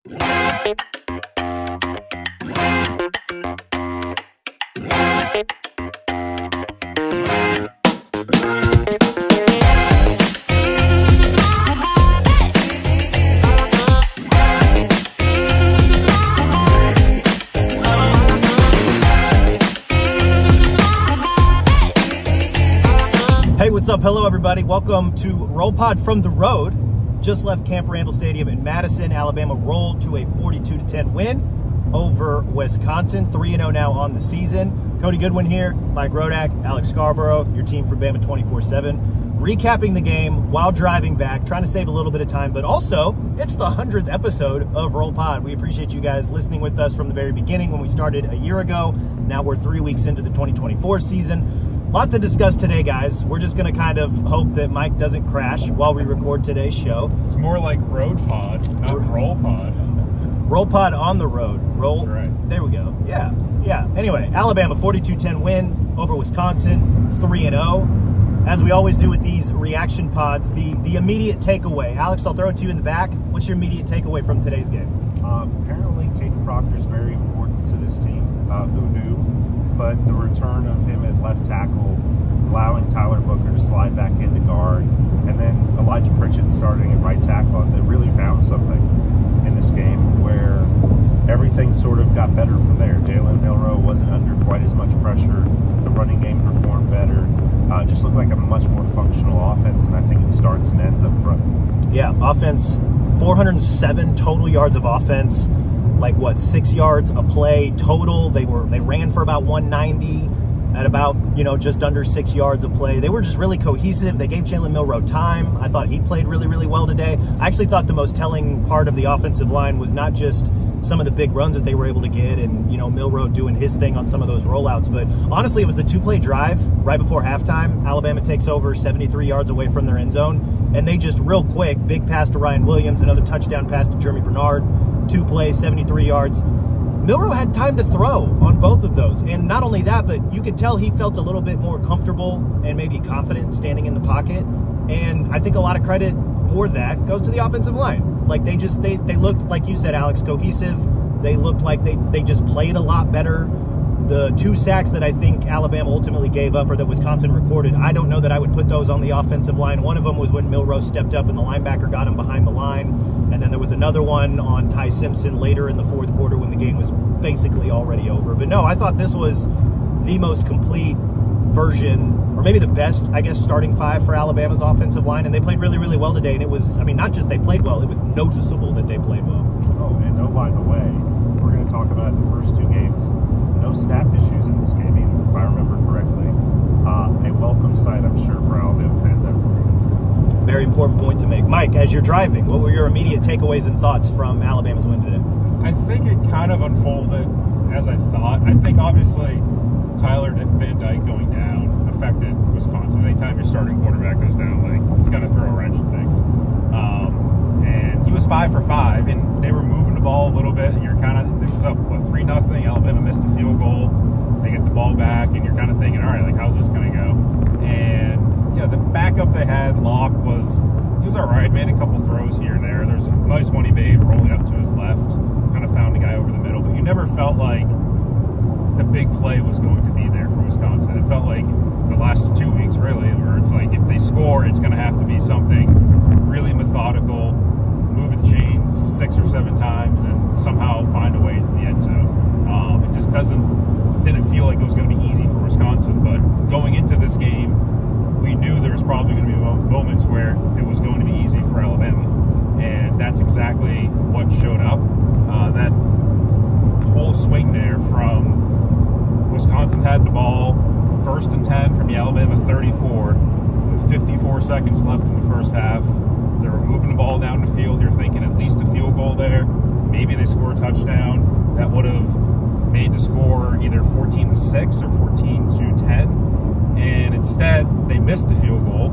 Hey, what's up? Hello, everybody. Welcome to Roll Pod from the road. Just left Camp Randall Stadium in Madison. Alabama rolled to a 42-10 win over Wisconsin. 3-0 now on the season. Cody Goodwin here, Mike Rodak, Alex Scarborough, your team from Bama 24/7. Recapping the game while driving back, trying to save a little bit of time, but also it's the 100th episode of Roll Pod. We appreciate you guys listening with us from the very beginning when we started a year ago. Now we're 3 weeks into the 2024 season. Lot to discuss today, guys. We're just going to kind of hope that Mike doesn't crash while we record today's show. It's more like Road Pod, not Roll Pod. Roll Pod on the road. Roll. That's right. There we go. Yeah. Anyway, Alabama 42-10 win over Wisconsin, 3-0. As we always do with these reaction pods, the immediate takeaway. Alex, I'll throw it to you in the back. What's your immediate takeaway from today's game? Apparently, Caden Proctor's very important to this team. Who knew? But the return of him at left tackle, allowing Tyler Booker to slide back into guard, and then Elijah Pritchett starting at right tackle, they really found something in this game where everything sort of got better from there. Jalen Milroe wasn't under quite as much pressure. The running game performed better. It just looked like a much more functional offense, and I think it starts and ends up front. Yeah, offense, 407 total yards of offense. Like what, 6 yards a play total. They ran for about 190 at about, just under 6 yards a play. They were just really cohesive. They gave Jalen Milroe time. I thought he played really, really well today. I actually thought the most telling part of the offensive line was not just some of the big runs that they were able to get and, Milroe doing his thing on some of those rollouts. But honestly, it was the two-play drive right before halftime. Alabama takes over 73 yards away from their end zone. And they just real quick, big pass to Ryan Williams, another touchdown pass to Jeremy Bernard. 2 plays, 73 yards. Milroe had time to throw on both of those. And not only that, but you could tell he felt a little bit more comfortable and maybe confident standing in the pocket. And I think a lot of credit for that goes to the offensive line. Like they looked, like you said, Alex, cohesive. They looked like they just played a lot better. The 2 sacks that I think Alabama ultimately gave up or that Wisconsin recorded, I don't know that I would put those on the offensive line. One of them was when Milroe stepped up and the linebacker got him behind the line. And then there was another one on Ty Simpson later in the fourth quarter when the game was basically already over. But no, I thought this was the most complete version, or maybe the best, I guess, starting 5 for Alabama's offensive line. And they played really, really well today. And it was, not just they played well, it was noticeable that they played well. By the way, we're going to talk about the first 2 games. No snap issues in this game either, if I remember correctly. A welcome sight, I'm sure, for Alabama fans everywhere. Very important point to make. Mike, as you're driving, what were your immediate takeaways and thoughts from Alabama's win today? I think it kind of unfolded as I thought. I think, obviously, Tyler Van Dyke going down affected Wisconsin. Anytime your starting quarterback goes down, it's going to throw a wrench in things. And he was 5 for 5, and they were moving the ball a little bit. And it was up, 3-0. Alabama missed the field goal. They get the ball back, and you're kind of thinking, all right, how's this going to go? And, the backup they had, Locke, he was all right, made a couple throws here and there. There's a nice one he made rolling up to his left, kind of found a guy over the middle, but you never felt like the big play was going to be there for Wisconsin. It felt like the last 2 weeks, really, where it's like if they score, it's going to have to be something really methodical, move the chains 6 or 7 times, and somehow find a way to the end zone. It just didn't feel like it was going to be easy for Wisconsin, but going into this game, we knew there was probably going to be moments where it was going to be easy for Alabama, and that's exactly what showed up. That whole swing there from Wisconsin had the ball, 1st and 10 from the Alabama 34, with 54 seconds left in the first half. They were moving the ball down the field. You're thinking at least a field goal there. Maybe they score a touchdown. That would have made the score either 14-6 or 14-10. And instead, they missed the field goal.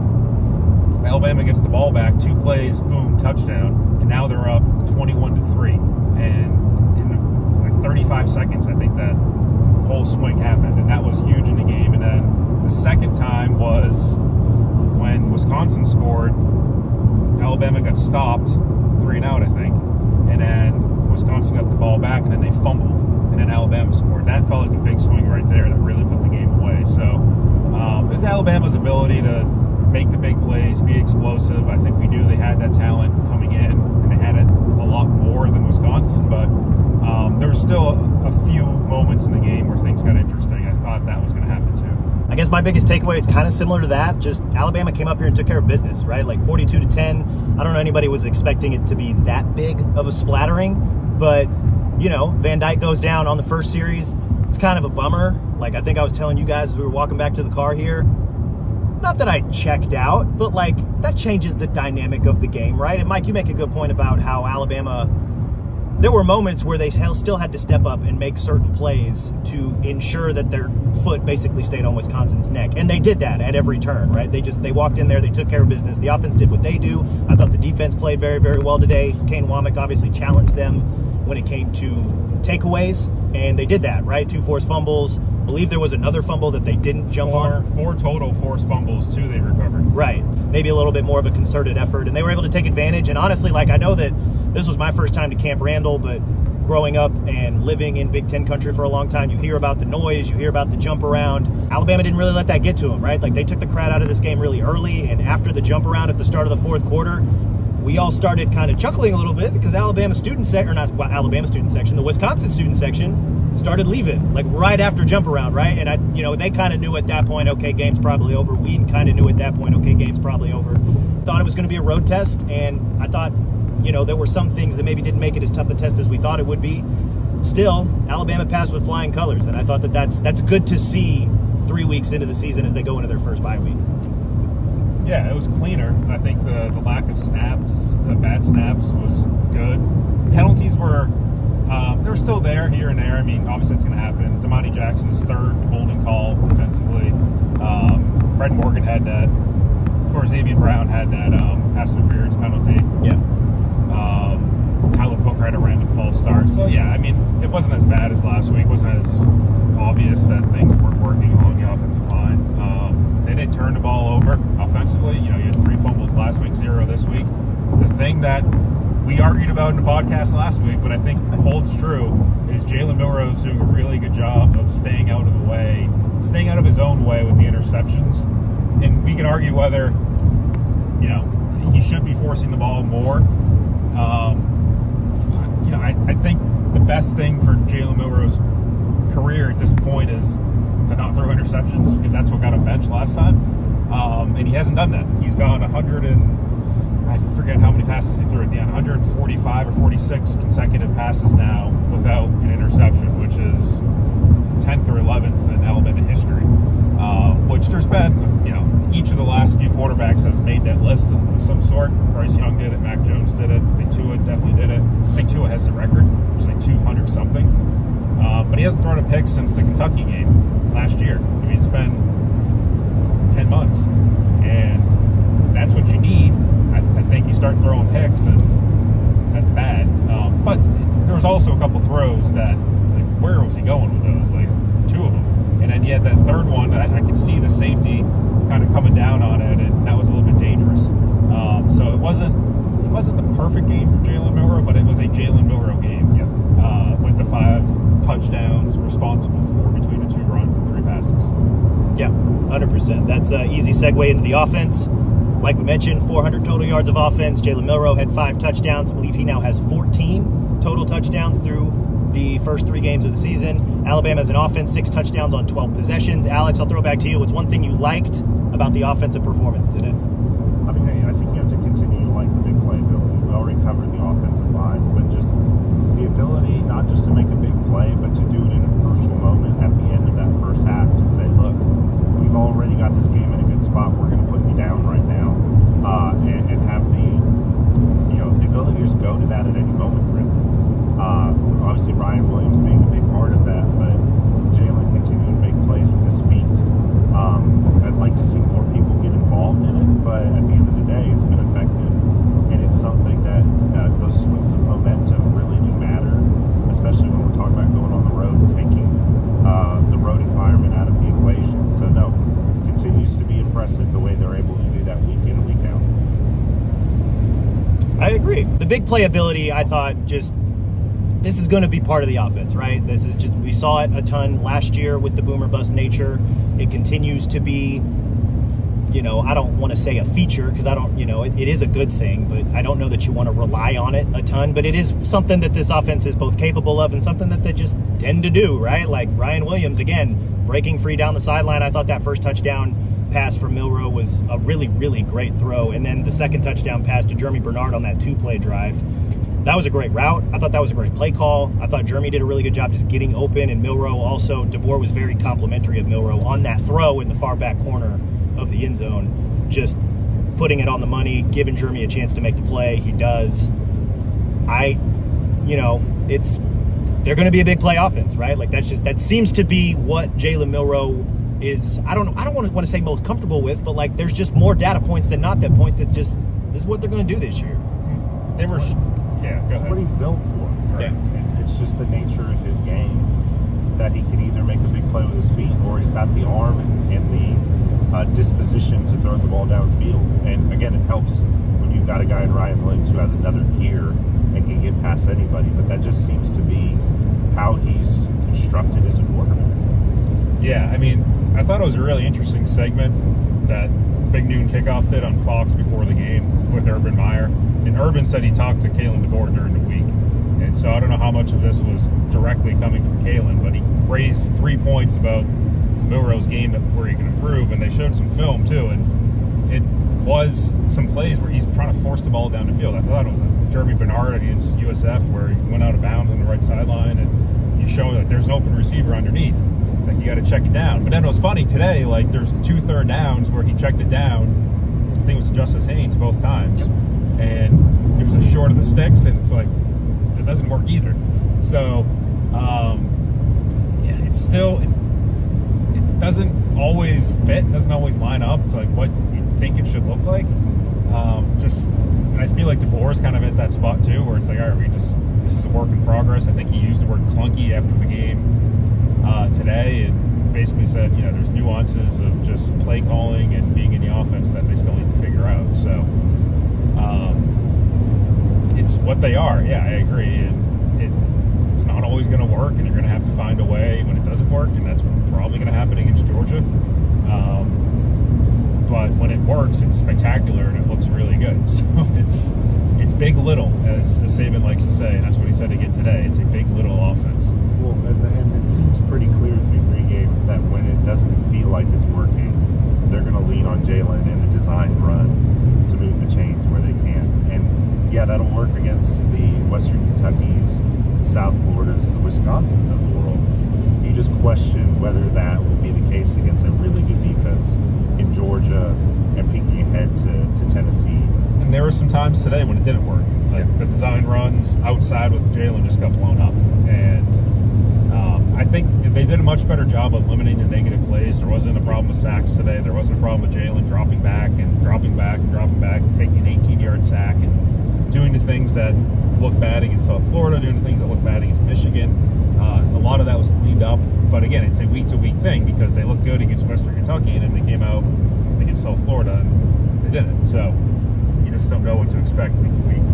Alabama gets the ball back, 2 plays, boom, touchdown. And now they're up 21-3. And in 35 seconds, I think that whole swing happened. And that was huge in the game. And then the second time was when Wisconsin scored. Alabama got stopped, 3 and out, I think. And then the ball back, and then they fumbled, and then Alabama scored. That felt like a big swing right there that really put the game away. So it was Alabama's ability to make the big plays, be explosive. I think we knew they had that talent coming in, and they had it a lot more than Wisconsin, but there was still a few moments in the game where things got interesting. I thought that was going to happen too. I guess my biggest takeaway is kind of similar to that. Just Alabama came up here and took care of business, right? Like 42-10. I don't know anybody was expecting it to be that big of a splattering, but you know, Van Dyke goes down on the first series. It's kind of a bummer. Like I think I was telling you guys as we were walking back to the car here, not that I checked out, but like that changes the dynamic of the game, right? And Mike, you make a good point about how Alabama, there were moments where they still had to step up and make certain plays to ensure that their foot basically stayed on Wisconsin's neck. And they did that at every turn, right? They walked in there, they took care of business. The offense did what they do. I thought the defense played very, very well today. Kane Womack obviously challenged them when it came to takeaways, and they did that, right? 2 forced fumbles. I believe there was another fumble that they didn't jump on. 4 total forced fumbles, 2 they recovered. Right. Maybe a little bit more of a concerted effort, and they were able to take advantage. And honestly, like I know that this was my first time to Camp Randall, but growing up and living in Big Ten country for a long time, you hear about the noise, you hear about the jump around. Alabama didn't really let that get to them, right? Like they took the crowd out of this game really early, and after the jump around at the start of the fourth quarter, we all started kind of chuckling a little bit because the Wisconsin student section started leaving, like right after jump around, right? And they kind of knew at that point, okay, game's probably over. We kind of knew at that point, okay, game's probably over. Thought it was going to be a road test, and I thought, there were some things that maybe didn't make it as tough a test as we thought it would be. Still, Alabama passed with flying colors, and I thought that's good to see 3 weeks into the season as they go into their first bye week. Yeah, it was cleaner. I think the lack of snaps, the bad snaps, was good. Penalties were they're still there here and there. I mean, obviously it's going to happen. Damani Jackson's third holding call defensively. Brett Morgan had that. Of course, Xavier Brown had that pass interference penalty. Yeah. Tyler Booker had a random false start. So, yeah, I mean, it wasn't as bad as last week. It wasn't as obvious that things weren't working along the offensive line. They didn't turn the ball over offensively. You had 3 fumbles last week, 0 this week. The thing that we argued about in the podcast last week, but I think holds true, is Jalen Milrose doing a really good job of staying out of his own way with the interceptions. And we can argue whether, he should be forcing the ball more. I think the best thing for Jalen Milrose's career at this point is to not throw interceptions, because that's what got him benched last time. And he hasn't done that. He's gone I forget how many passes he threw at the end, 145 or 46 consecutive passes now without an interception, which is 10th or 11th in Alabama history. Which there's been, each of the last few quarterbacks has made that list of some sort. Bryce Young did it, Mac Jones did it, I think Tua definitely did it. I think Tua has the record, which is like 200 something. But he hasn't thrown a pick since the Kentucky game last year. I mean, it's been 10 months, and that's what you need. I think you start throwing picks, and that's bad. But there was also a couple throws that, like, where was he going with those? Like, 2 of them. And then he had that third one, I could see the safety kind of coming down on it, and that was a little bit dangerous. So it wasn't the perfect game for Jalen Milroe, but it was a Jalen Milroe game. Yes. With the 5 touchdowns responsible for between the 2 runs and 3 passes. Yeah, 100%. That's an easy segue into the offense. Like we mentioned, 400 total yards of offense. Jalen Milroe had 5 touchdowns. I believe he now has 14 total touchdowns through the first 3 games of the season. Alabama has an offense, 6 touchdowns on 12 possessions. Alex, I'll throw it back to you. What's one thing you liked about the offensive performance today? I mean, I think you have to continue to like the big play ability. We already covered the offensive line, but just the ability not just to make a big play, but to do it in a crucial moment at the end of that first half to say, look, we've already got this game in a good spot. We're going to put you down right now, and have the ability to just go to that at any moment, really. Obviously, Ryan Williams being a big part of that, but Jalen continuing to make plays with his feet. I'd like to see more people get involved in it, but at the end of the day, it's been effective, and it's something that those swings of momentum really do matter, especially when we're talking about going on the road and taking the road environment out of the equation. So, no, it continues to be impressive the way they're able to do that week in and week out. I agree. The big playability, I thought, this is going to be part of the offense, right? This is just, we saw it a ton last year with the boomer bust nature. It continues to be, you know, I don't want to say a feature because I don't, you know, it is a good thing, but I don't know that you want to rely on it a ton. But it is something that this offense is both capable of and something that they just tend to do, right? Like Ryan Williams, again, breaking free down the sideline. I thought that first touchdown pass from Milroe was a really, really great throw. And then the second touchdown pass to Jeremy Bernard on that 2-play drive. That was a great route. I thought that was a great play call. I thought Jeremy did a really good job just getting open, and Milroe also, DeBoer was very complimentary of Milroe on that throw in the far back corner of the end zone, just putting it on the money, giving Jeremy a chance to make the play. He does. You know, they're going to be a big play offense, right? Like that seems to be what Jalen Milroe is. I don't want to say most comfortable with, but like there's just more data points than not that point that just this is what they're going to do this year. They were. Yeah, go ahead. It's what he's built for. Right? Yeah. It's just the nature of his game that he can either make a big play with his feet or he's got the arm and the disposition to throw the ball downfield. And again, it helps when you've got a guy in Ryan Williams who has another gear and can get past anybody. But that just seems to be how he's constructed as a quarterback. Yeah, I mean, I thought it was a really interesting segment that Big Noon Kickoff did on Fox before the game with Urban Meyer. And Urban said he talked to Kalen DeBoer during the week. And so I don't know how much of this was directly coming from Kalen, but he raised 3 points about Milroe's game where he can improve, and they showed some film too. And it was some plays where he's trying to force the ball down the field. I thought it was a Jeremy Bernard against USF where he went out of bounds on the right sideline, and he's showing that there's an open receiver underneath. Like, you got to check it down. But then it was funny today, like there's 2 third downs where he checked it down. I think it was to Justice Haynes both times. And it was a short of the sticks, and it's like, it doesn't work either. So, yeah, it's still, it doesn't always fit, doesn't always line up to like what you think it should look like. And I feel like DeBoer's kind of at that spot too, where it's like, all right, this is a work in progress. I think he used the word clunky after the game today, and basically said, you know, there's nuances of just play calling and being in the offense that they still need to figure out. So, it's what they are. Yeah, I agree. And it's not always going to work, and you're going to have to find a way when it doesn't work, and that's probably going to happen against Georgia. But when it works, it's spectacular and it looks really good. So it's big little, as Saban likes to say, and that's what he said again today. It's a big little offense. Well, and it seems pretty clear through 3 games that when it doesn't feel like it's working, they're going to lean on Jalen and the design run to move the chains where they can. And yeah, that'll work against the Western Kentuckys, the South Floridas, the Wisconsins of the world. You just question whether that will be the case against a really good defense in Georgia and peeking ahead to Tennessee. And there were some times today when it didn't work. Like the design runs outside with Jalen just got blown up. And I think they did a much better job of limiting the negative plays. There wasn't a problem with sacks today. There wasn't a problem with Jalen dropping back and dropping back and dropping back, and taking an 18-yard sack and doing the things that look bad against South Florida, doing the things that look bad against Michigan. A lot of that was cleaned up. But again, it's a week-to-week thing because they looked good against Western Kentucky, and then they came out against South Florida and they didn't. So you just don't know what to expect week to week.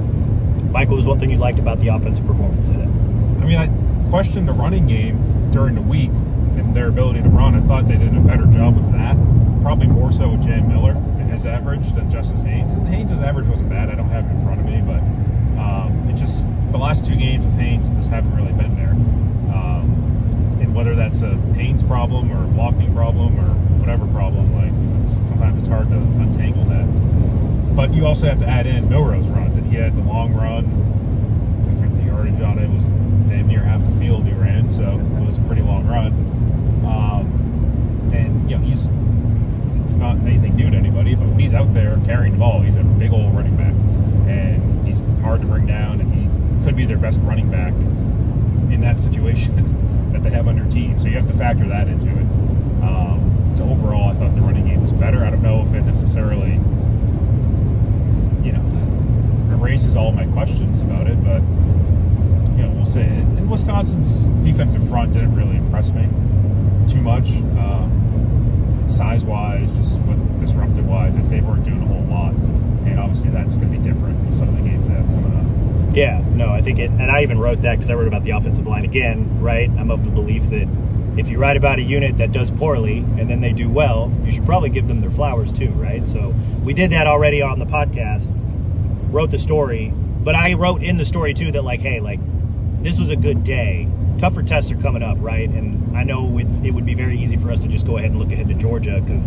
Michael, was one thing you liked about the offensive performance today? I mean, I questioned the running game during the week and their ability to run. I thought they did a better job of that. Probably more so with Jam Miller and his average than Justice Haynes. And Haynes' average wasn't bad. I don't have it in front of me, but it just, the last 2 games with Haynes just haven't really been there. And whether that's a Haynes problem or a blocking problem or whatever problem, like sometimes it's hard to untangle that. But you also have to add in Milroe's runs, and he had the long run. I think the yardage on it was damn near half the field he ran, so it was a pretty long run. And you know, it's not anything new to anybody, but when he's out there carrying the ball, he's a big old running back, and he's hard to bring down, and he could be their best running back in that situation that they have on their team. So you have to factor that into it. So overall, I thought the running game was better. I don't know if it necessarily, you know, erases all my questions about it, but you know, we'll see. And Wisconsin's defensive front didn't really impress me too much, size-wise, just disruptive-wise. They weren't doing a whole lot, and obviously that's going to be different with some of the games they have coming up. Yeah, no, I think it, and I even wrote that because I wrote about the offensive line again, right? I'm of the belief that if you write about a unit that does poorly and then they do well, you should probably give them their flowers too, right? So we did that already on the podcast, wrote the story, but I wrote in the story too that, like, hey, like, this was a good day. Tougher tests are coming up, right? And I know it would be very easy for us to just go ahead and look ahead to Georgia because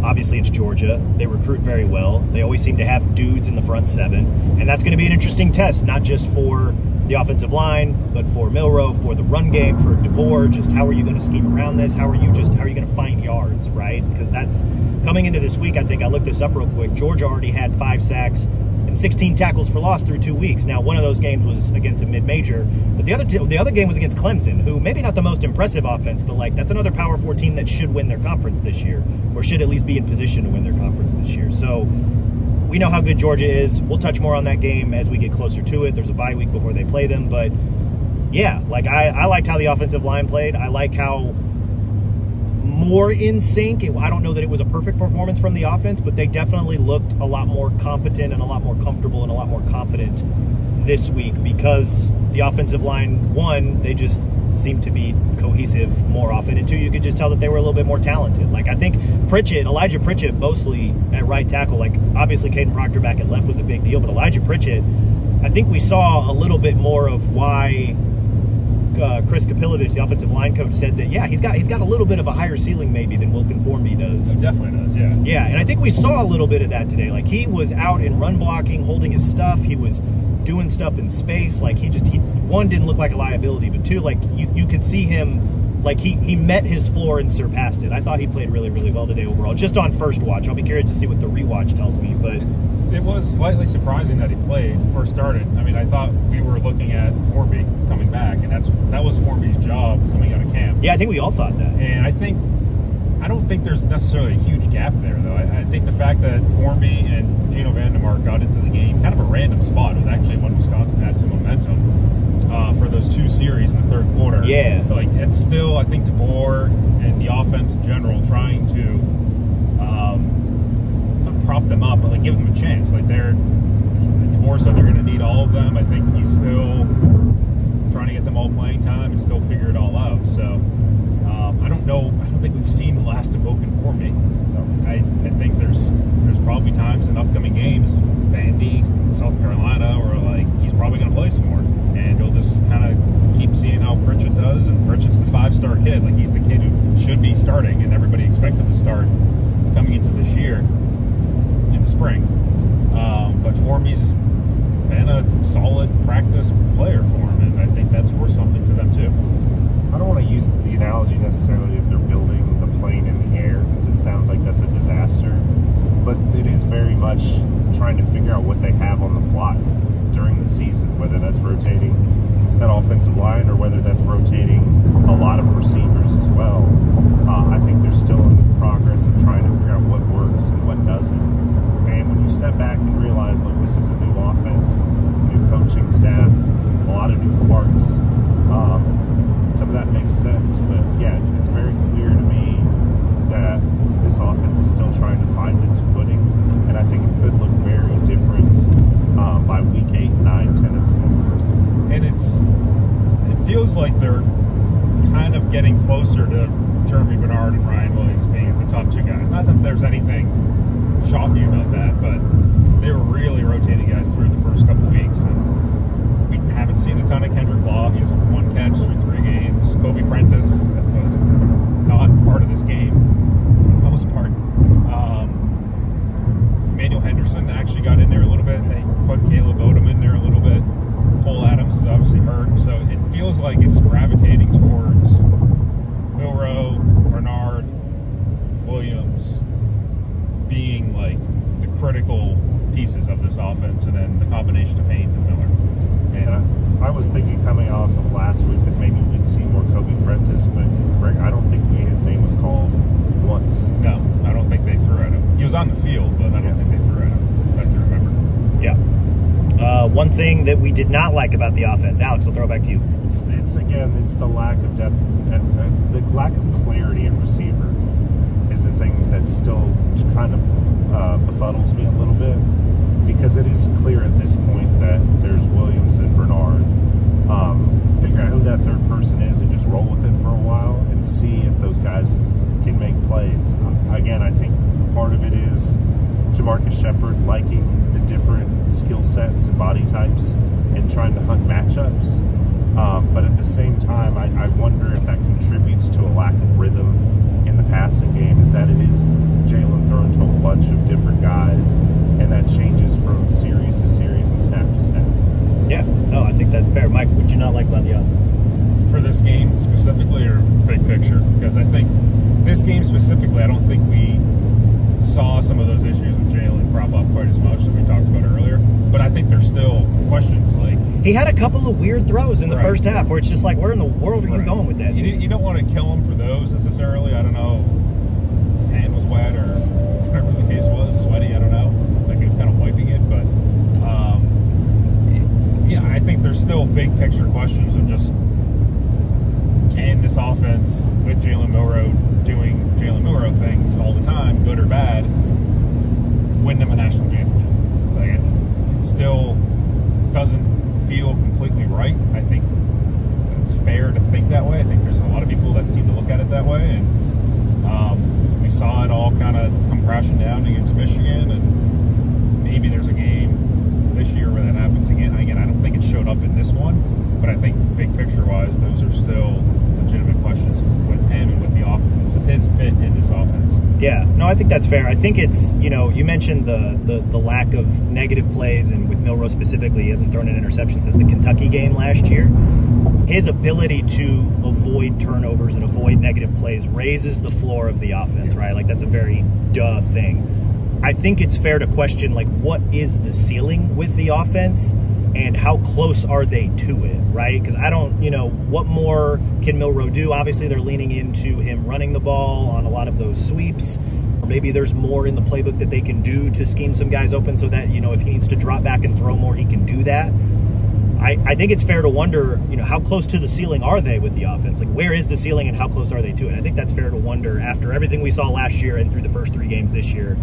obviously it's Georgia. They recruit very well. They always seem to have dudes in the front seven. And that's going to be an interesting test, not just for the offensive line, but for Milroe, for the run game, for DeBoer. Just how are you going to scheme around this? How are you going to find yards, right? Because that's coming into this week. I think I looked this up real quick. Georgia already had 5 sacks and 16 tackles for loss through 2 weeks. Now, one of those games was against a mid-major, but the other game was against Clemson, who maybe not the most impressive offense, but like that's another Power 4 team that should win their conference this year, or should at least be in position to win their conference this year. So we know how good Georgia is. We'll touch more on that game as we get closer to it. There's a bye week before they play them, but yeah, like I liked how the offensive line played. I like how more in sync. I don't know that it was a perfect performance from the offense, but they definitely looked a lot more competent and a lot more comfortable and a lot more confident this week because the offensive line, one, they just seemed to be cohesive more often, and two, you could just tell that they were a little bit more talented. Like I think Elijah Pritchett mostly at right tackle, like obviously Caden Proctor back at left was a big deal, but Elijah Pritchett, I think we saw a little bit more of why Chris Kapilovich, the offensive line coach, said that, yeah, he's got a little bit of a higher ceiling maybe than Wilkin Formby does. It definitely does, yeah. Yeah, and I think we saw a little bit of that today. Like, he was out in run blocking, holding his stuff. He was doing stuff in space. Like, he one, didn't look like a liability, but two, like, you could see him, like, he met his floor and surpassed it. I thought he played really, really well today overall, just on first watch. I'll be curious to see what the rewatch tells me, but it was slightly surprising that he played or started. I mean, I thought we were looking at Formby coming back, and that was Formby's job coming out of camp. Yeah, I think we all thought that. And I don't think there's necessarily a huge gap there, though. I think the fact that Formby and Gino Vandermark got into the game, kind of a random spot. It was actually when Wisconsin had some momentum for those 2 series in the third quarter. Yeah. But, like, it's still, I think, DeBoer and the offense in general trying to prop them up, but like give them a chance. Like DeBoer said they're going to need all of them. I think he's still trying to get them all playing time and still figure it all out. So I don't know. I don't think we've seen the last of Wilkin Formby. I think there's probably times in upcoming games, Vandy, South Carolina, where like he's probably going to play some more, and you'll just kind of keep seeing how Pritchett does. And Pritchett's the 5-star kid. Like he's the kid who should be starting, and everybody expected to start coming into this year. In the spring, but Formby's been a solid practice player for him, and I think that's worth something to them too. I don't want to use the analogy necessarily that they're building the plane in the air, because it sounds like that's a disaster, but it is very much trying to figure out what they have on the fly during the season, whether that's rotating that offensive line or whether that's rotating a lot of receivers as well. I think they're still in the progress of trying to figure out what works and what doesn't. And when you step back and realize, look, this is a new offense, new coaching staff, a lot of new parts, some of that makes sense. But yeah, it's very clear to me that this offense is still trying to find its footing, and I think it could look very different by week 8, 9, 10 of the season. And it feels like they're kind of getting closer to Jeremy Bernard and Ryan Williams being the top 2 guys. Not that there's anything shocking about that, but they were really rotating guys through the first couple weeks, and we haven't seen a ton of Kendrick Law. He has 1 catch through 3 games. Kobe Prentice was not part of this game for the most part. Emmanuel Henderson actually got in there a little bit. They put Caleb Odom in there a little bit. Cole Adams is obviously hurt, so it feels like it's gravitating towards Milroe, Bernard, Williams being like the critical pieces of this offense, and then the combination of Haynes and Miller. And I was thinking coming off of last week that maybe we'd see more Kobe Prentice, but Craig, I don't think his name was called once. No, I don't think they threw at him. He was on the field, but I don't think they threw at him, if I can remember. Yeah. One thing that we did not like about the offense, Alex, I'll throw it back to you. It's the lack of depth, the lack of clarity at receiver is the thing that still kind of befuddles me a little bit. because it is clear at this point that there's Williams and Bernard. Figure out who that third person is and just roll with it for a while and see if those guys can make plays. Again, I think part of it is Jamarcus Shepard liking the different skill sets and body types and trying to hunt matchups. But at the same time, I wonder if that contributes to a lack of rhythm in the passing game, is that it is Jalen throwing to a bunch of different guys, and that changes from series to series and snap to snap. Yeah, no, I think that's fair. Mike, what did you not like about the offense? For this game specifically, or big picture? Because I think this game specifically, I don't think we saw some of those issues with Jalen crop up quite as much that we talked about earlier. But I think there's still questions. Like, he had a couple of weird throws in the first half where it's just like, where in the world are you going with that? You don't want to kill him for those necessarily. I don't know if his hand was wet or whatever the case was, sweaty, I don't know. Like, he was kind of wiping it. But, yeah, I think there's still big picture questions of just, can this offense with Jalen Milroe doing Jalen Milroe things all the time, good or bad, win them a national championship? Like, it still doesn't feel completely right. I think it's fair to think that way. I think there's a lot of people that seem to look at it that way, and we saw it all kind of come crashing down against Michigan, and maybe there's a game this year where that happens again. Again, I don't think it showed up in this one, but I think big picture-wise, those are still legitimate questions with him and with the offense, with his fit in this offense. Yeah, no, I think that's fair. I think it's, you know, you mentioned the lack of negative plays, and with Milroe specifically, he hasn't thrown an interception since the Kentucky game last year. His ability to avoid turnovers and avoid negative plays raises the floor of the offense, right? Like, that's a very duh thing. I think it's fair to question, like, what is the ceiling with the offense and how close are they to it, right? Because I don't, you know, what more can Milroe do? Obviously, they're leaning into him running the ball on a lot of those sweeps. Or maybe there's more in the playbook that they can do to scheme some guys open so that, you know, if he needs to drop back and throw more, he can do that. I think it's fair to wonder, you know, how close to the ceiling are they with the offense? Like, where is the ceiling and how close are they to it? I think that's fair to wonder after everything we saw last year and through the first 3 games this year.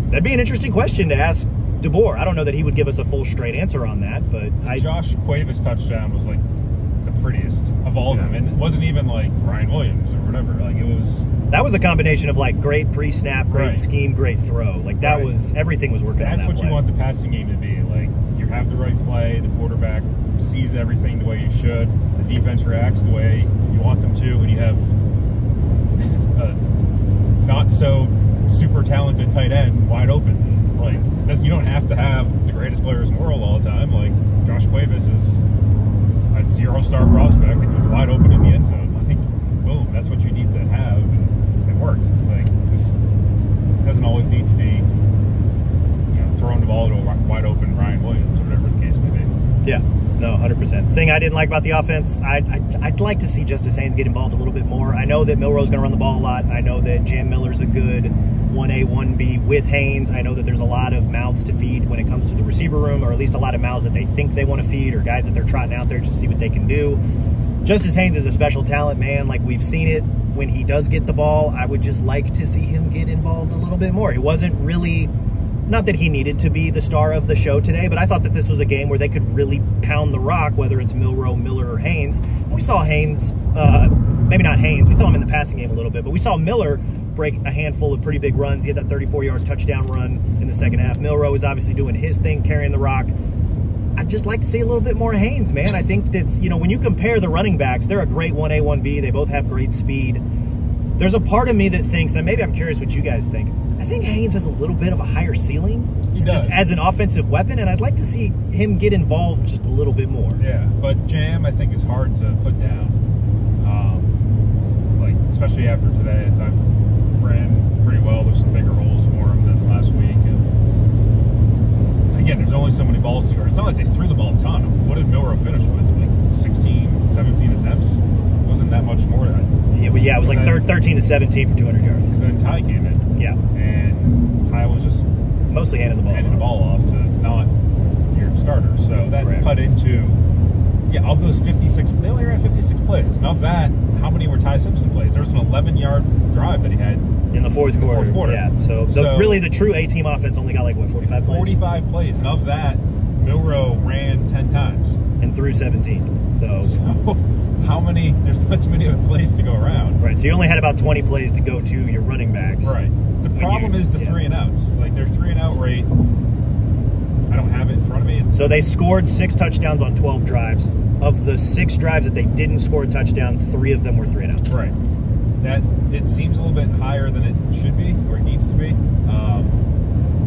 That'd be an interesting question to ask DeBoer. I don't know that he would give us a full straight answer on that, but Josh Cuevas' touchdown was like the prettiest of all of them, and it wasn't even like Ryan Williams or whatever. Like, that was a combination of like great pre-snap, great scheme, great throw. Like, that was, everything was working. That's on that what play. You want the passing game to be. Like, you have the right play, the quarterback sees everything the way you should, the defense reacts the way you want them to, and you have a not so super talented tight end wide open. Like, you don't have to have the greatest players in the world all the time. Like, Josh Cuevas is a 0-star prospect and was wide open in the end zone. Like, boom, that's what you need to have, and it worked. Like, this doesn't always need to be, you know, throwing the ball to a wide open Ryan Williams or whatever the case may be. Yeah. No, 100%. Thing I didn't like about the offense, I'd like to see Justice Haynes get involved a little bit more. I know that Milroe's going to run the ball a lot. I know that Jam Miller's a good 1A, 1B with Haynes. I know that there's a lot of mouths to feed when it comes to the receiver room, or at least a lot of mouths that they think they want to feed, or guys that they're trotting out there just to see what they can do. Justice Haynes is a special talent, man. Like, we've seen it when he does get the ball. I would just like to see him get involved a little bit more. It wasn't really... Not that he needed to be the star of the show today, but I thought that this was a game where they could really pound the rock, whether it's Milroe, Miller, or Haynes. We saw Haynes, maybe not Haynes, we saw him in the passing game a little bit, but we saw Miller break a handful of pretty big runs. He had that 34-yard touchdown run in the second half. Milroe is obviously doing his thing, carrying the rock. I'd just like to see a little bit more Haynes, man. I think that's, you know, when you compare the running backs, they're a great 1A, 1B. They both have great speed. There's a part of me that thinks, and maybe I'm curious what you guys think, I think Haynes has a little bit of a higher ceiling just as an offensive weapon, and I'd like to see him get involved just a little bit more. Yeah, but Jam, I think, is hard to put down. Like, especially after today, I thought ran pretty well. There's some bigger holes for him than last week. And again, there's only so many balls to go. It's not like they threw the ball a ton. What did Milroe finish with? Like 16, 17 attempts? It wasn't that much more than that. Yeah, but yeah, it was like 13 to 17 for 200 yards. Because then Ty came in. Yeah. And Ty was just mostly handing the ball off to not your starter. So that cut into, of those 56, they only ran 56 plays. And of that, how many were Ty Simpson plays? There was an 11-yard drive that he had In the fourth quarter. Yeah. So really the true A-team offense only got like, what, 45 plays? 45 plays. And of that, Milroe ran 10 times. And threw 17. So how many? There's not too many other plays to go around. Right. So you only had about 20 plays to go to your running backs. Right. The problem is the 3-and-outs. Like their 3-and-out rate, I don't have it in front of me. So they scored 6 touchdowns on 12 drives. Of the 6 drives that they didn't score a touchdown, 3 of them were 3-and-outs. Right. That it seems a little bit higher than it should be, or it needs to be.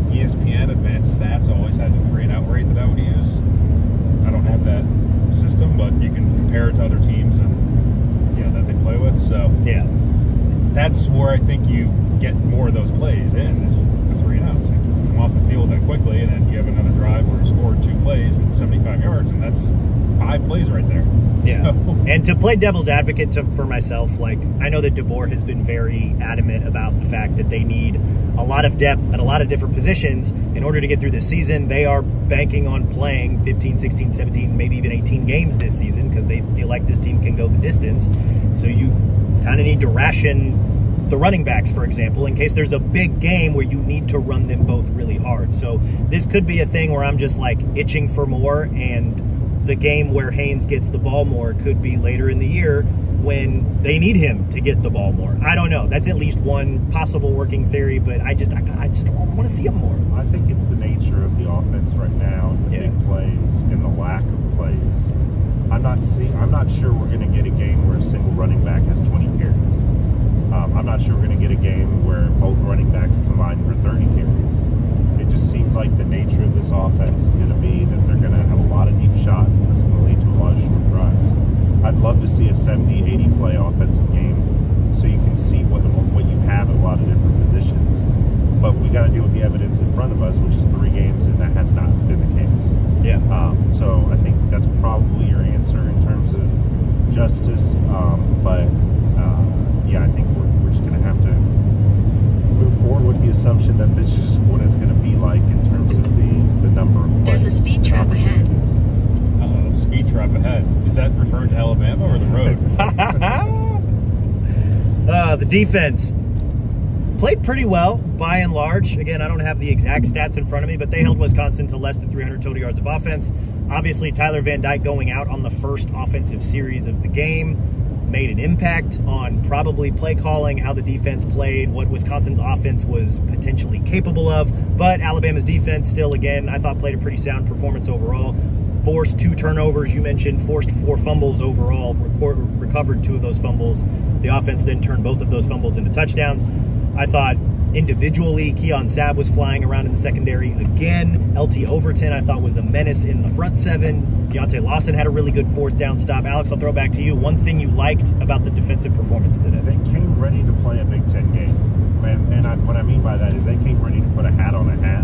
ESPN Advanced Stats always had the 3-and-out rate that I would use. I don't have that system, but you can compare it to other teams and that they play with. So yeah, that's where I think you get more of those plays in, is the 3-and-outs. Come off the field that quickly, and then you have another drive where you scored 2 plays and 75 yards, and that's 5 plays right there. Yeah. So. And to play devil's advocate for myself, like, I know that DeBoer has been very adamant about the fact that they need a lot of depth at a lot of different positions in order to get through this season. They are banking on playing 15, 16, 17, maybe even 18 games this season because they feel like this team can go the distance. So you kind of need to ration the running backs, for example, in case there's a big game where you need to run them both really hard. So this could be a thing where I'm just like itching for more, and the game where Haynes gets the ball more could be later in the year when they need him to get the ball more. I don't know. That's at least one possible working thery, but I just want to see him more. I think it's the nature of the offense right now, and the big plays and the lack of plays. I'm not sure we're going to get a game where a single running back has 20 carries. I'm not sure we're going to get a game where both running backs combine for 30 carries. It just seems like the nature of this offense is going to be that they're going to have a lot of deep shots, and it's going to lead to a lot of short drives. I'd love to see a 70, 80 play offensive game so you can see what you have in a lot of different positions. But we got to deal with the evidence in front of us, which is 3 games, and that has not been the case. Yeah. So I think that's probably your answer in terms of justice. Yeah, I think we're just going to have to move forward with the assumption that this is just what it's going to be like in terms of the number of plays. There's a speed trap ahead. Speed trap ahead. Is that referring to Alabama or the road? The defense played pretty well, by and large. Again, I don't have the exact stats in front of me, but they held Wisconsin to less than 300 total yards of offense. Obviously, Tyler Van Dyke going out on the first offensive series of the game made an impact on probably play calling, how the defense played, what Wisconsin's offense was potentially capable of. But Alabama's defense still, again, I thought played a pretty sound performance overall. Forced 2 turnovers, you mentioned, forced 4 fumbles overall, recovered 2 of those fumbles. The offense then turned both of those fumbles into touchdowns. I thought individually, Keon Sabb was flying around in the secondary again. LT Overton, I thought, was a menace in the front 7. Deontay Lawson had a really good 4th down stop. Alex, I'll throw it back to you. One thing you liked about the defensive performance today? They came ready to play a Big Ten game. What I mean by that is they came ready to put a hat on a hat.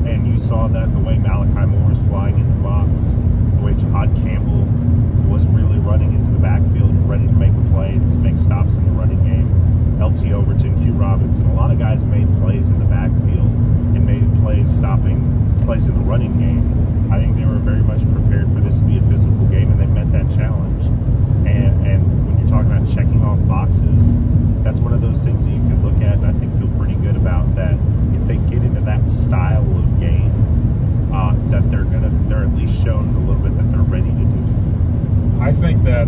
And you saw that the way Malachi Moore was flying in the box, the way Jahad Campbell was really running into the backfield, ready to make a play and make stops in the running game. LT Overton, Q Robinson, a lot of guys made plays in the backfield and made plays stopping plays in the running game. I think they were very much prepared for this to be a physical game, and they met that challenge. And when you're talking about checking off boxes, that's one of those things that you can look at and I think feel pretty good about, that if they get into that style of game, that they're at least shown a little bit that they're ready to do it. I think that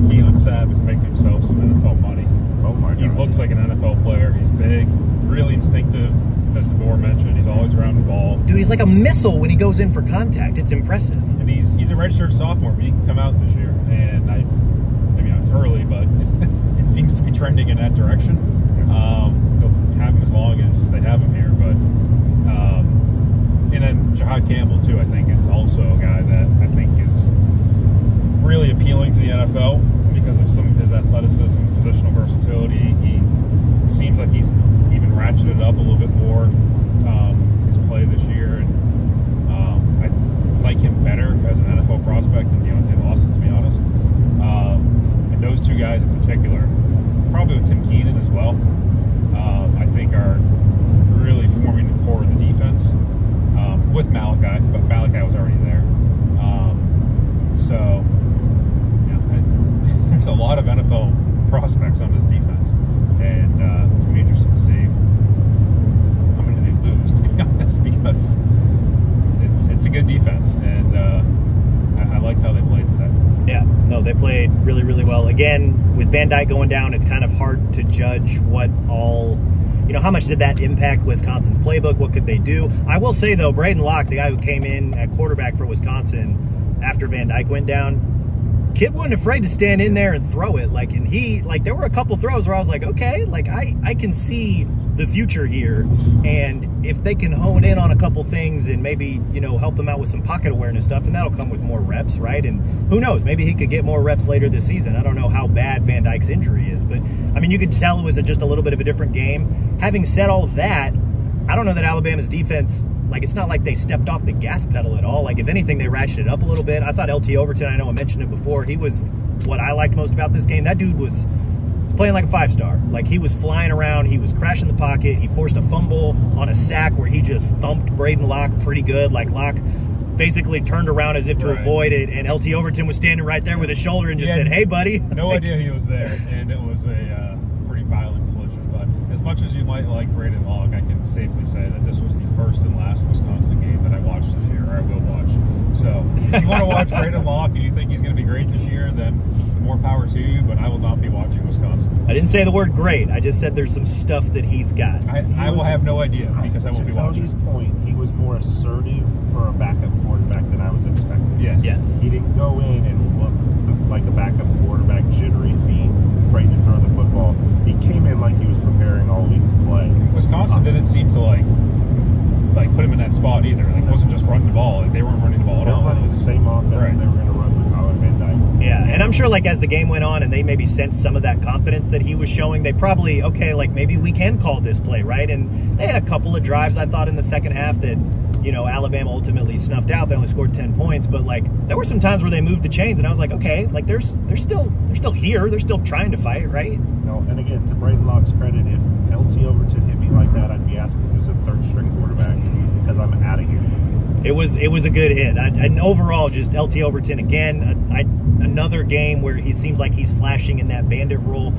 Keon Sabb is making himself some NFL money. Oh my God. He looks like an NFL player. He's big, really instinctive, as DeBoer mentioned. He's always around the ball. Dude, he's like a missile when he goes in for contact. It's impressive. And he's a redshirt sophomore, but he can come out this year. And I mean, it's early, but it seems to be trending in that direction. They'll have him as long as they have him here. But and then Jahad Campbell, too, I think, is also a guy that I think is really appealing to the NFL because of some of his athleticism, positional versatility. He seems like he's even ratcheted up a little bit more his play this year, and I like him better as an NFL prospect than Deontay Lawson, to be honest. And those 2 guys in particular, probably with Tim Keenan as well, I think are really forming the core of the defense with Malachi, but Malachi was already there. So there's a lot of NFL prospects on this defense, and it's going to be interesting to see good defense, and I liked how they played today. Yeah, no, they played really, really well. Again, with Van Dyke going down, it's kind of hard to judge what all, how much did that impact Wisconsin's playbook? What could they do? I will say, though, Braden Locke, the guy who came in at quarterback for Wisconsin after Van Dyke went down, kid wasn't afraid to stand in there and throw it. And there were a couple throws where I was like, okay, I can see the future here, and if they can hone in on a couple things and maybe help them out with some pocket awareness stuff, and that'll come with more reps, right? And who knows, maybe he could get more reps later this season. I don't know how bad Van Dyke's injury is, but I mean, you could tell it was just a little bit of a different game. Having said all of that, I don't know that Alabama's defense, it's not like they stepped off the gas pedal at all. If anything, they ratcheted up a little bit. I thought LT Overton, I know I mentioned it before, he was what I liked most about this game. That dude was playing like a 5-star. He was flying around, he was crashing the pocket, he forced a fumble on a sack where he just thumped Braden Locke pretty good. Locke basically turned around as if to avoid it, and LT Overton was standing right there with his shoulder and just said, hey, buddy. No idea he was there, and it was a pretty violent collision. But as much as you might like Braden Locke, I can safely say that this was the first and last Wisconsin game that I watched this year, or I will watch. So if you want to watch Braden Locke and you think he's going to be great this year, then more power to you, but I will not be watching Wisconsin. I didn't say the word great. I just said there's some stuff that he's got. I will have no idea because I won't be watching. To Cody's point, he was more assertive for a backup quarterback than I was expecting. Yes. He didn't go in and look like a backup quarterback, jittery feet, afraid to throw the football. He came in like he was preparing all week to play. Wisconsin didn't seem to put him in that spot either. It wasn't just running the ball. They weren't running the ball at all. They were running the same offense they were going to run with Tyler Van Dyke. Yeah, and I'm sure as the game went on and they maybe sensed some of that confidence that he was showing, they probably, maybe we can call this play, right? And they had a couple of drives, I thought, in the second half that, Alabama ultimately snuffed out. They only scored 10 points, but there were some times where they moved the chains, and I was like, okay, they're still here. They're still trying to fight, right? No, and again, to Braden Locke's credit, if LT Overton hit me like that, I'd be asking who's a third-string quarterback because I'm out of here. It was a good hit. And overall, just LT Overton again, another game where he seems like he's flashing in that bandit role.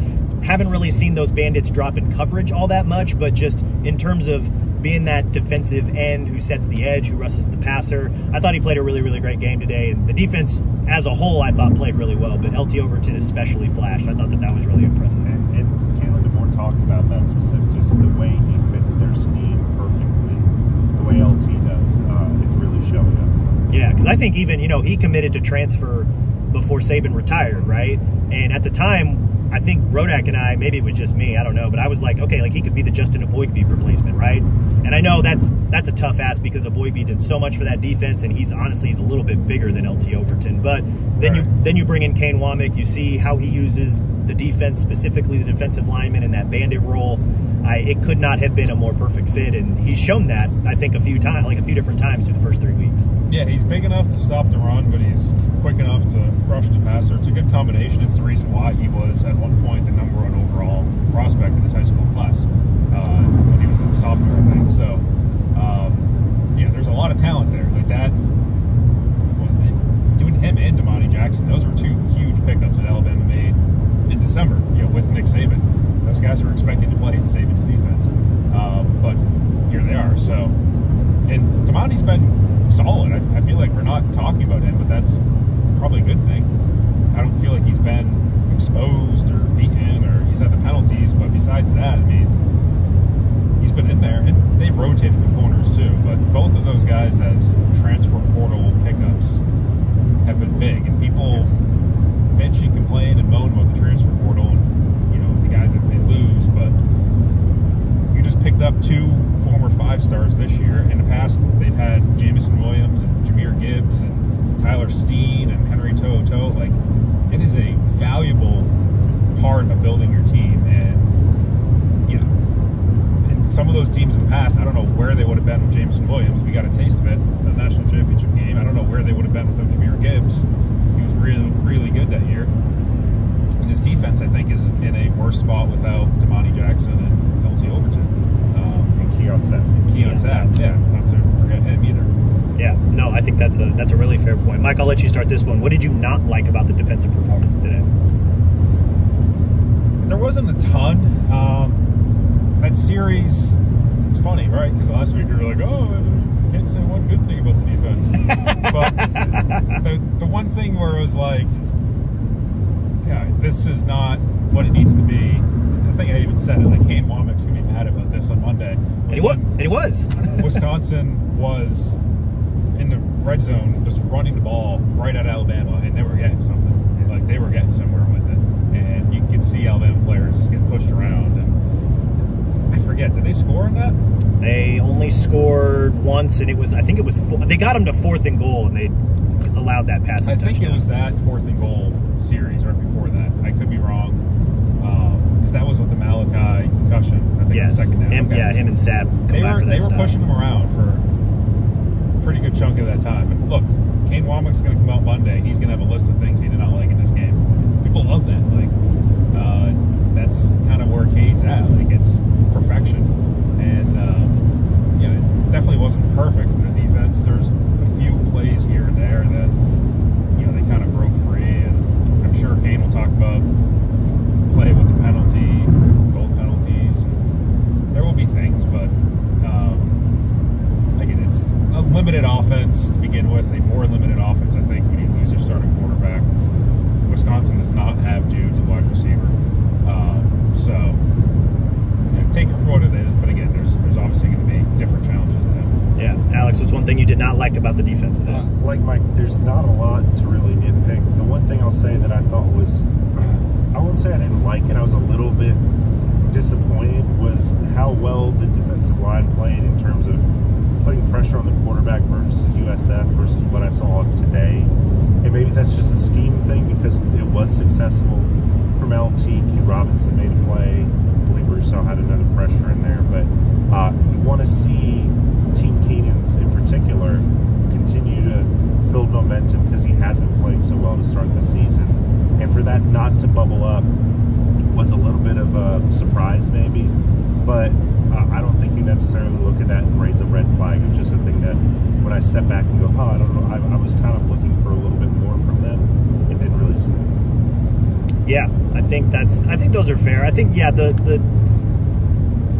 Haven't really seen those bandits drop in coverage all that much, but just in terms of being that defensive end who sets the edge, who rushes the passer, I thought he played a really, really great game today. And the defense as a whole, I thought, played really well, but LT Overton especially flashed. I thought that was really impressive. And Kalen DeBoer talked about that specific, just the way he fits their scheme perfectly, the way LT does. It's really showing up. Yeah, because I think even, he committed to transfer before Saban retired, right? And at the time, I think Rodak and I, maybe it was just me, I don't know, but I was like, okay, he could be the Justin Aboigbe replacement, right? And I know that's a tough ask because Aboigbe did so much for that defense, and he's a little bit bigger than LT Overton. But then you bring in Kane Womack, you see how he uses the defense, specifically the defensive lineman in that bandit role. It could not have been a more perfect fit, and he's shown that, I think, a few different times through the first 3 weeks. Yeah, he's big enough to stop the run, but he's quick enough to rush the passer. It's a good combination. It's the reason why he was, at one point, the #1 overall prospect in his high school class when he was a sophomore, I think. So, there's a lot of talent there. Like that, doing him and Damani Jackson, those were two huge pickups that Alabama made in December, with Nick Saban. Those guys were expecting to play in Saban's defense. But here they are. So, and Damani's been solid. I feel like we're not talking about him, but that's probably a good thing. I don't feel like he's been exposed or beaten or he's had the penalties, but besides that, he's been in there, and they've rotated the corners too, but both of those guys as transfer portal pickups have been big, and people bitch and complain and moan about the transfer portal and the guys that they lose, but you just picked up two former 5-stars this year. In the past, they've had Jamison Williams and Jahmyr Gibbs and Tyler Steen and Henry To'oTo'o. It is a valuable part of building your team, and some of those teams in the past, I don't know where they would have been with Jamison Williams. We got a taste of it in the national championship game. I don't know where they would have been without Jahmyr Gibbs. He was really, really good that year. And his defense, I think, is in a worse spot without Damani Jackson and LT Overton. And Keon Sapp. Yeah, not to forget him either. Yeah, no, I think that's a really fair point. Mike, I'll let you start this one. What did you not like about the defensive performance today? There wasn't a ton. That series it's funny, right? Because last week we were like, oh, I can't say one good thing about the defense. But the one thing where it was like, yeah, this is not what it needs to be. I think I even said it, like, Kane Womack's going to be mad about this on Monday. And he was. Wisconsin was in the red zone just running the ball right at Alabama, and they were getting something. Like, they were getting somewhere with it. And you could see Alabama players just getting pushed around. And I forget, did they score in that? They only scored once, and I think it was, they got them to 4th and goal, and they allowed that passing touchdown. I think it was that 4th and goal series right before that. I could be wrong. Because that was with the Malachi concussion, I think, yes. the second down. Yeah, him and Sapp. They were pushing him around for a pretty good chunk of that time. And look, Kane Womack's going to come out Monday. He's going to have a list of things he did not like in this game. People love that. Like, that's kind of where Kane's at. Like, it's perfection. And, yeah, it definitely wasn't perfect for the defense. There's a few plays here and there that, you know, they kind of broke free. And I'm sure Kane will talk about play with the penalty, both penalties. There will be things, but again, it's a limited offense to begin with, a more limited offense, I think, when you lose your starting quarterback. Wisconsin does not have dudes at wide receiver. So, you know, take it for what it is, but again, there's obviously going to be different challenges ahead. Yeah. Alex, what's one thing you did not like about the defense today? Like Mike, there's not a lot to really nitpick. The one thing I'll say that I thought was, I wouldn't say I didn't like it, I was a little bit disappointed, was how well the defensive line played in terms of putting pressure on the quarterback versus USF versus what I saw today. And maybe that's just a scheme thing because it was successful from LT. Q Robinson made a play. I believe Russo had another pressure in there. But you want to see Team Keenan's in particular continue to build momentum because he has been playing so well to start the season. And for that not to bubble up was a little bit of a surprise maybe. But I don't think you necessarily look at that and raise a red flag. It was just a thing that when I step back and go, I don't know, I was kind of looking for a little bit more from them and didn't really see it. Yeah, I think those are fair. I think, yeah, the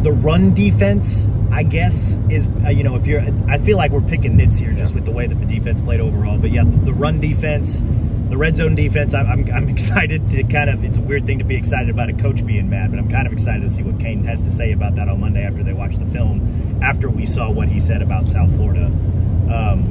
run defense, I guess, is, you know, I feel like we're picking nits here just with the way that the defense played overall. But yeah, the run defense, the red zone defense, I'm excited to kind of, it's a weird thing to be excited about a coach being mad, but I'm kind of excited to see what Kane has to say about that on Monday after they watch the film, after we saw what he said about South Florida.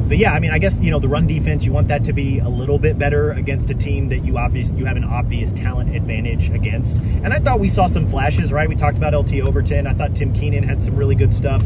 But yeah, I mean, I guess, you know, the run defense, you want that to be a little bit better against a team that you have an obvious talent advantage against. And I thought we saw some flashes, right? We talked about LT Overton. I thought Tim Keenan had some really good stuff.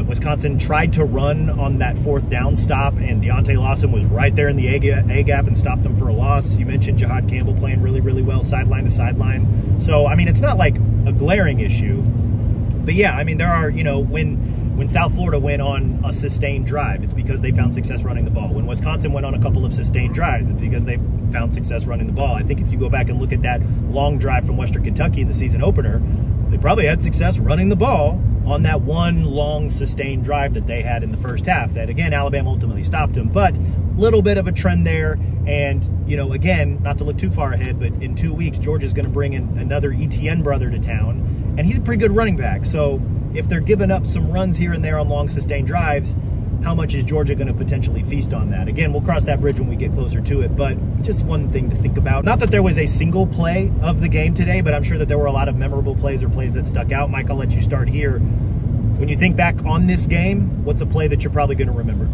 Wisconsin tried to run on that 4th down stop, and Deontay Lawson was right there in the A gap and stopped them for a loss. You mentioned Jahad Campbell playing really, really well, sideline to sideline. So, I mean, it's not like a glaring issue. But yeah, I mean, there are, you know, when South Florida went on a sustained drive, it's because they found success running the ball. When Wisconsin went on a couple of sustained drives, it's because they found success running the ball. I think if you go back and look at that long drive from Western Kentucky in the season opener, they probably had success running the ball on that one long sustained drive that they had in the first half that, again, Alabama ultimately stopped them. But little bit of a trend there. And, you know, again, not to look too far ahead, but in 2 weeks, Georgia's going to bring in another ETN brother to town, and he's a pretty good running back. So if they're giving up some runs here and there on long sustained drives, how much is Georgia going to potentially feast on that? Again, we'll cross that bridge when we get closer to it, but just one thing to think about. Not that there was a single play of the game today, but I'm sure that there were a lot of memorable plays or plays that stuck out. Mike, I'll let you start here. When you think back on this game, what's a play that you're probably going to remember?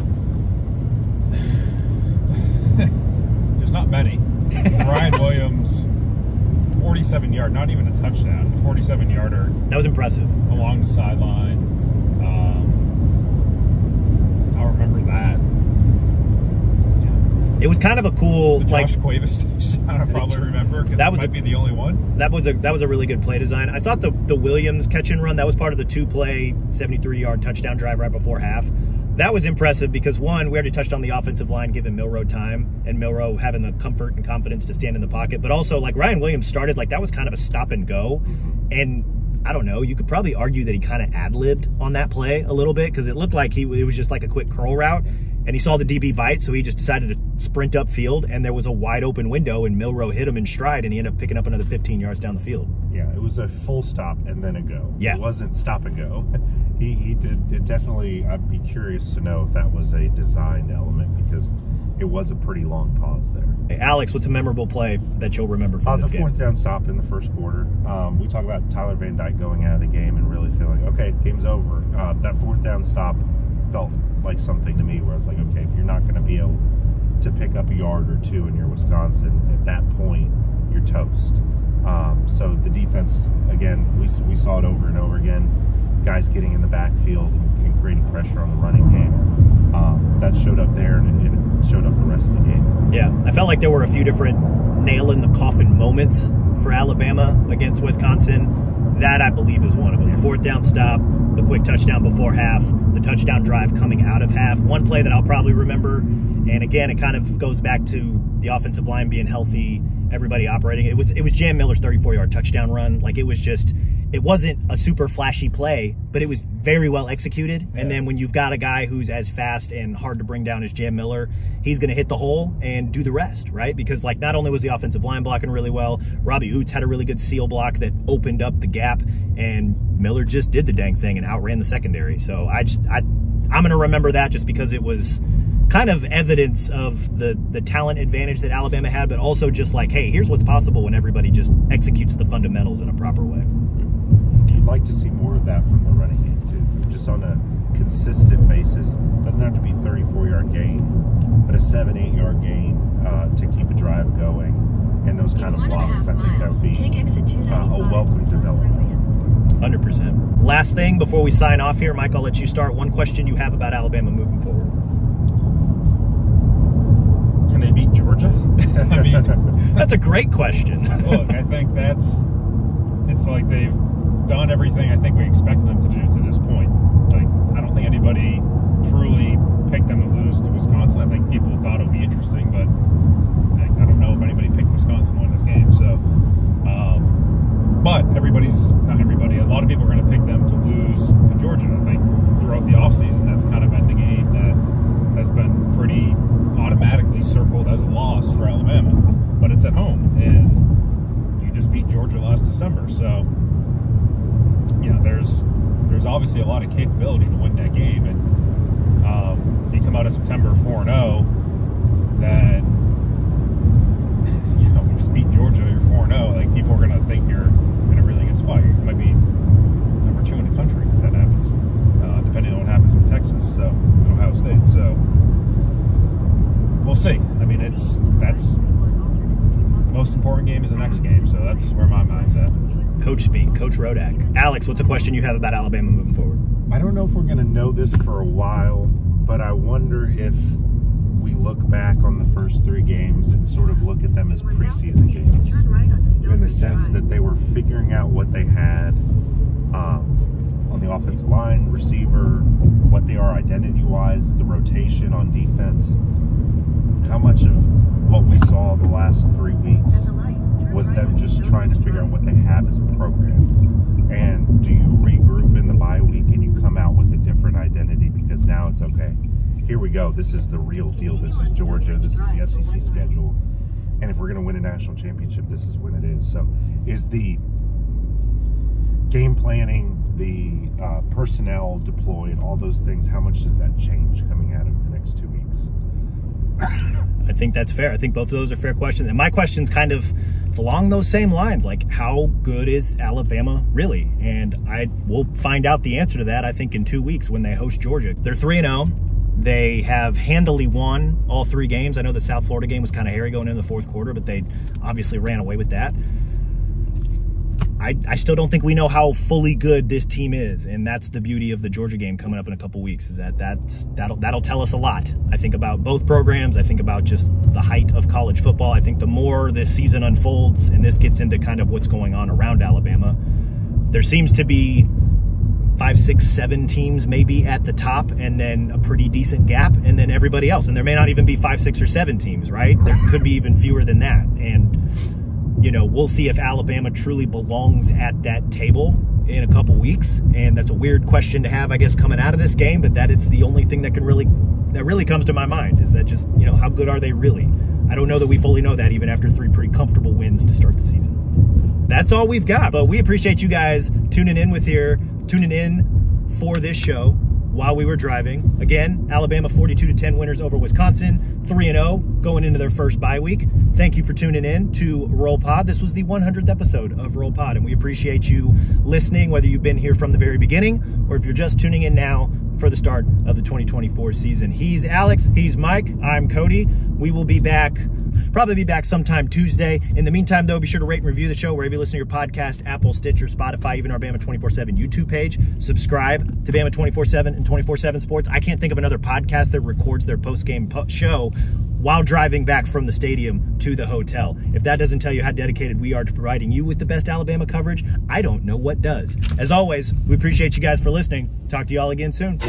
There's not many. Ryan Williams, 47-yard, not even a touchdown, a 47-yarder. That was impressive. Along the sideline. I'll remember that. Yeah. It was kind of a cool, the Josh Cuevas touchdown, I'll probably remember, because that might be the only one. That was a really good play design. I thought the Williams catch and run, that was part of the 2-play, 73-yard touchdown drive right before half. That was impressive because, one, we already touched on the offensive line giving Milroe time and Milroe having the comfort and confidence to stand in the pocket. But also, like, Ryan Williams started, like, that was kind of a stop and go. And I don't know, you could probably argue that he kind of ad-libbed on that play a little bit because it looked like it was just like a quick curl route. And he saw the DB bite, so he just decided to sprint upfield, and there was a wide open window, and Milroe hit him in stride, and he ended up picking up another 15 yards down the field. Yeah, it was a full stop and then a go. Yeah. It wasn't stop and go. He did it definitely. I'd be curious to know if that was a designed element, because it was a pretty long pause there. Hey, Alex, what's a memorable play that you'll remember from this game? The fourth down stop in the first quarter. We talk about Tyler Van Dyke going out of the game and really feeling, okay, game's over. That fourth down stop felt like something to me where I was like, okay, if you're not going to be able to pick up a yard or two in your Wisconsin, at that point, you're toast. So the defense, again, we saw it over and over again. Guys getting in the backfield and creating pressure on the running game. That showed up there, and it showed up the rest of the game. Yeah, I felt like there were a few different nail-in-the-coffin moments for Alabama against Wisconsin. That, I believe, is one of them. The fourth down stop, the quick touchdown before half, the touchdown drive coming out of half. One play that I'll probably remember, and again, it kind of goes back to the offensive line being healthy, everybody operating. It was Jam Miller's 34-yard touchdown run. Like, it wasn't a super flashy play, but it was very well executed. Yeah. And then when you've got a guy who's as fast and hard to bring down as Jam Miller, he's going to hit the hole and do the rest, right? Because, like, not only was the offensive line blocking really well, Robbie Oots had a really good seal block that opened up the gap, and Miller just did the dang thing and outran the secondary. So I'm going to remember that just because it was kind of evidence of the talent advantage that Alabama had, but also just like, hey, here's what's possible when everybody just executes the fundamentals in a proper way. You'd like to see more of that from the running game too, just on a consistent basis. Doesn't have to be 34-yard gain, but a 7-8-yard gain to keep a drive going, and those kind of blocks. I think that would be a welcome development. 100%. Last thing before we sign off here, Mike, I'll let you start. One question you have about Alabama moving forward. Can they beat Georgia? I mean, that's a great question. Look, I think it's like they've done everything I think we expected them to do to this point. Like, I don't think anybody truly picked them to lose to Wisconsin. I think people thought it would be interesting, but I don't know if anybody picked Wisconsin to win this game. So, but not everybody, a lot of people are going to pick them to lose to Georgia. I think throughout the offseason, that's kind of been the game that has been pretty automatically circled as a loss for Alabama. But it's at home, and you just beat Georgia last December. So, yeah, there's obviously a lot of capability to win that game, and you come out of September 4-0, then you just beat Georgia, you're 4-0. Like, people are going to think you're in a really good spot. You might be number 2 in the country if that happens, depending on what happens in Texas, so in Ohio State. So we'll see. I mean, that's the most important game is the next game, so that's where my mind's at. Coach speak, Coach Rodak. Alex, what's a question you have about Alabama moving forward? I don't know if we're going to know this for a while, but I wonder if we look back on the first 3 games and sort of look at them as preseason games, in the sense that they were figuring out what they had on the offensive line, receiver, what they are identity-wise, the rotation on defense. How much of what we saw the last 3 weeks was them just trying to figure out what they have as a program? And do you regroup in the bye week and you come out with a different identity because now it's okay, here we go, this is the real deal, this is Georgia, this is the SEC schedule, and if we're going to win a national championship, this is when it is. So is the game planning, the personnel deployed, all those things, how much does that change coming out of the next 2 weeks? I think that's fair. I think both of those are fair questions. And my question's kind of, it's along those same lines. Like, how good is Alabama really? And we'll find out the answer to that, I think, in 2 weeks when they host Georgia. They're 3-0. They have handily won all 3 games. I know the South Florida game was kind of hairy going into the fourth quarter, but they obviously ran away with that. I still don't think we know how fully good this team is, and that's the beauty of the Georgia game coming up in a couple weeks, is that'll tell us a lot. I think about both programs. I think about just the height of college football. I think the more this season unfolds and this gets into kind of what's going on around Alabama, there seems to be 5, 6, 7 teams maybe at the top, and then a pretty decent gap, and then everybody else. And there may not even be 5, 6, or 7 teams, right? There could be even fewer than that. And we'll see if Alabama truly belongs at that table in a couple weeks. And that's a weird question to have, I guess, coming out of this game, but it's the only thing that really comes to my mind, is that just, how good are they really? I don't know that we fully know that even after 3 pretty comfortable wins to start the season. that's all we've got. But we appreciate you guys tuning in for this show while we were driving. Again, Alabama 42-10 winners over Wisconsin, 3-0 going into their first bye week. Thank you for tuning in to Roll Pod. This was the 100th episode of Roll Pod, and we appreciate you listening, whether you've been here from the very beginning or if you're just tuning in now for the start of the 2024 season. He's Alex, he's Mike, I'm Cody. We will be back, probably be back sometime Tuesday. In the meantime, though, be sure to rate and review the show wherever you listen to your podcast, Apple, Stitcher, Spotify, even our Bama 24/7 YouTube page. Subscribe to Bama 24/7 and 24/7 Sports. I can't think of another podcast that records their post-game show while driving back from the stadium to the hotel. If that doesn't tell you how dedicated we are to providing you with the best Alabama coverage, I don't know what does. As always, we appreciate you guys for listening. Talk to you all again soon.